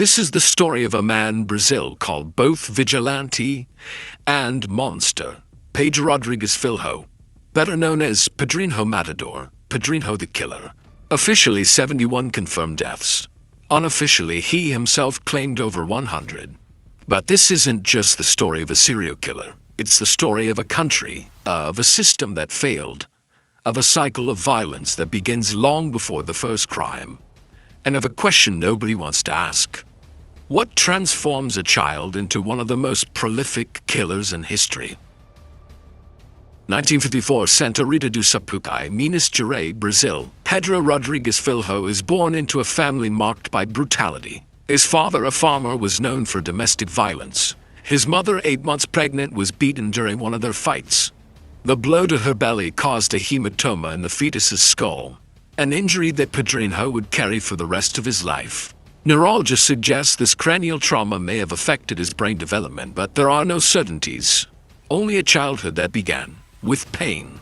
This is the story of a man in Brazil called both vigilante and monster, Pedro Rodrigues Filho, better known as Pedrinho Matador, Pedrinho the Killer. Officially 71 confirmed deaths. Unofficially, he himself claimed over 100. But this isn't just the story of a serial killer. It's the story of a country, of a system that failed, of a cycle of violence that begins long before the first crime, and of a question nobody wants to ask. What transforms a child into one of the most prolific killers in history? 1954, Santa Rita do Sapucaí, Minas Gerais, Brazil. Pedro Rodrigues Filho is born into a family marked by brutality. His father, a farmer, was known for domestic violence. His mother, 8 months pregnant, was beaten during one of their fights. The blow to her belly caused a hematoma in the fetus's skull, an injury that Pedrinho would carry for the rest of his life. Neurologists suggest this cranial trauma may have affected his brain development, but there are no certainties. Only a childhood that began with pain.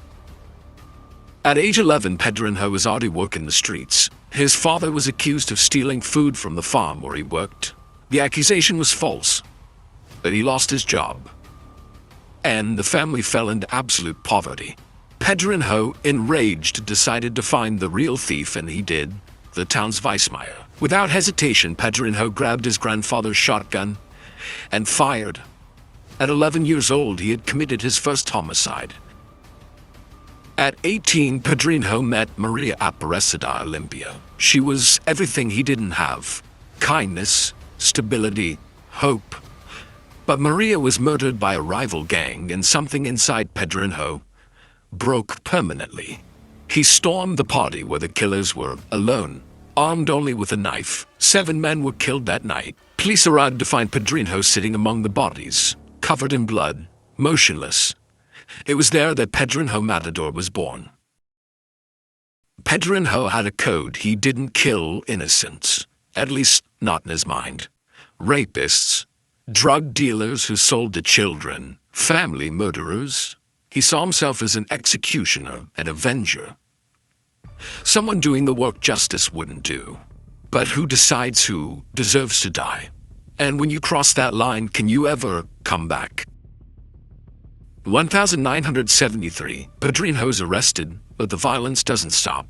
At age 11, Pedrinho was already working the streets. His father was accused of stealing food from the farm where he worked. The accusation was false, but he lost his job, and the family fell into absolute poverty. Pedrinho, enraged, decided to find the real thief, and he did, the town's vice-mayor. Without hesitation, Pedrinho grabbed his grandfather's shotgun and fired. At 11 years old, he had committed his first homicide. At 18, Pedrinho met Maria Aparecida Olympia. She was everything he didn't have: kindness, stability, hope. But Maria was murdered by a rival gang, and something inside Pedrinho broke permanently. He stormed the party where the killers were, alone, armed only with a knife. 7 men were killed that night. Police arrived to find Pedrinho sitting among the bodies, covered in blood, motionless. It was there that Pedrinho Matador was born. Pedrinho had a code: he didn't kill innocents, at least not in his mind. Rapists, drug dealers who sold to children, family murderers. He saw himself as an executioner, an avenger. Someone doing the work justice wouldn't do. But who decides who deserves to die? And when you cross that line, can you ever come back? 1973, Pedrinho is arrested, but the violence doesn't stop.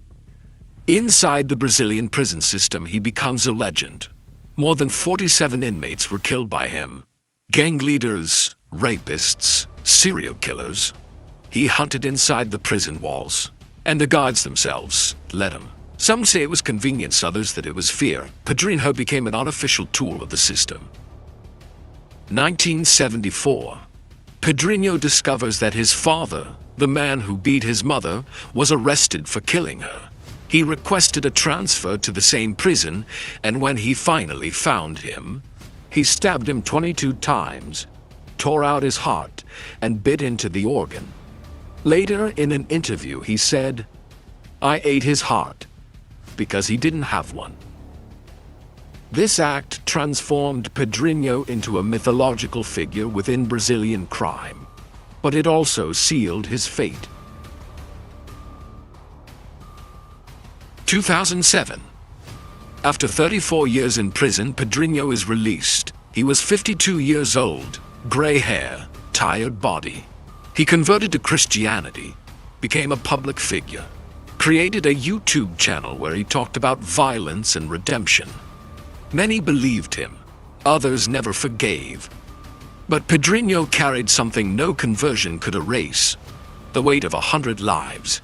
Inside the Brazilian prison system, he becomes a legend. More than 47 inmates were killed by him. Gang leaders, rapists, serial killers. He hunted inside the prison walls, and the guards themselves let him. Some say it was convenience, others that it was fear. Pedrinho became an unofficial tool of the system. 1974. Pedrinho discovers that his father, the man who beat his mother, was arrested for killing her. He requested a transfer to the same prison, and when he finally found him, he stabbed him 22 times, tore out his heart, and bit into the organ. Later, in an interview, he said, "I ate his heart because he didn't have one." This act transformed Pedrinho into a mythological figure within Brazilian crime, but it also sealed his fate. 2007. After 34 years in prison, Pedrinho is released. He was 52 years old, gray hair, tired body. He converted to Christianity, became a public figure, created a YouTube channel where he talked about violence and redemption. Many believed him, others never forgave. But Pedrinho carried something no conversion could erase: the weight of 100 lives.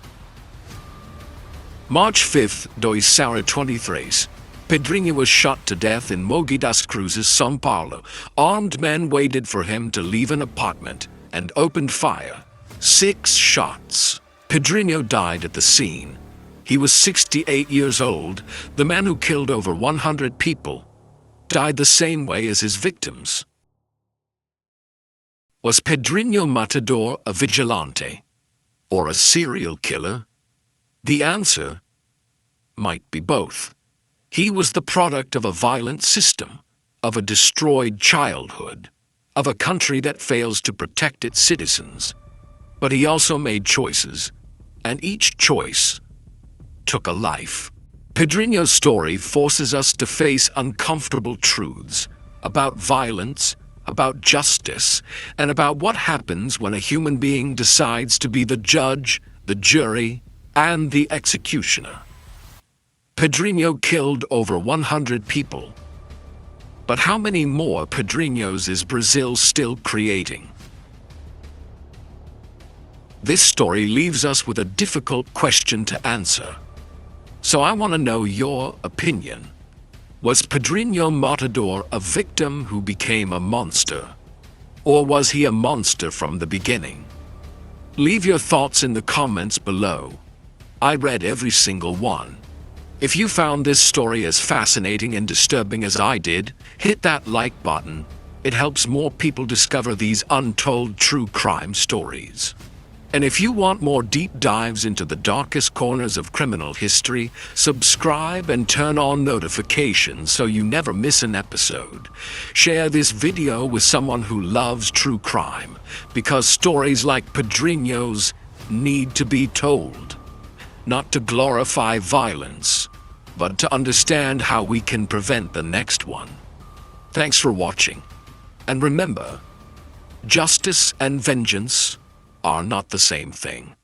March 5th, 2023, Pedrinho was shot to death in Mogi das Cruzes, São Paulo. Armed men waited for him to leave an apartment and opened fire. 6 shots. Pedrinho died at the scene. He was 68 years old. The man who killed over 100 people died the same way as his victims. Was Pedrinho Matador a vigilante or a serial killer? The answer might be both. He was the product of a violent system, of a destroyed childhood, of a country that fails to protect its citizens. But he also made choices, and each choice took a life. Pedrinho's story forces us to face uncomfortable truths about violence, about justice, and about what happens when a human being decides to be the judge, the jury, and the executioner. Pedrinho killed over 100 people. But how many more Pedrinhos is Brazil still creating? This story leaves us with a difficult question to answer. So I want to know your opinion. Was Pedrinho Matador a victim who became a monster? Or was he a monster from the beginning? Leave your thoughts in the comments below. I read every single one. If you found this story as fascinating and disturbing as I did, hit that like button. It helps more people discover these untold true crime stories. And if you want more deep dives into the darkest corners of criminal history, subscribe and turn on notifications so you never miss an episode. Share this video with someone who loves true crime, because stories like Pedrinho's need to be told. Not to glorify violence, but to understand how we can prevent the next one. Thanks for watching. And remember, justice and vengeance are not the same thing.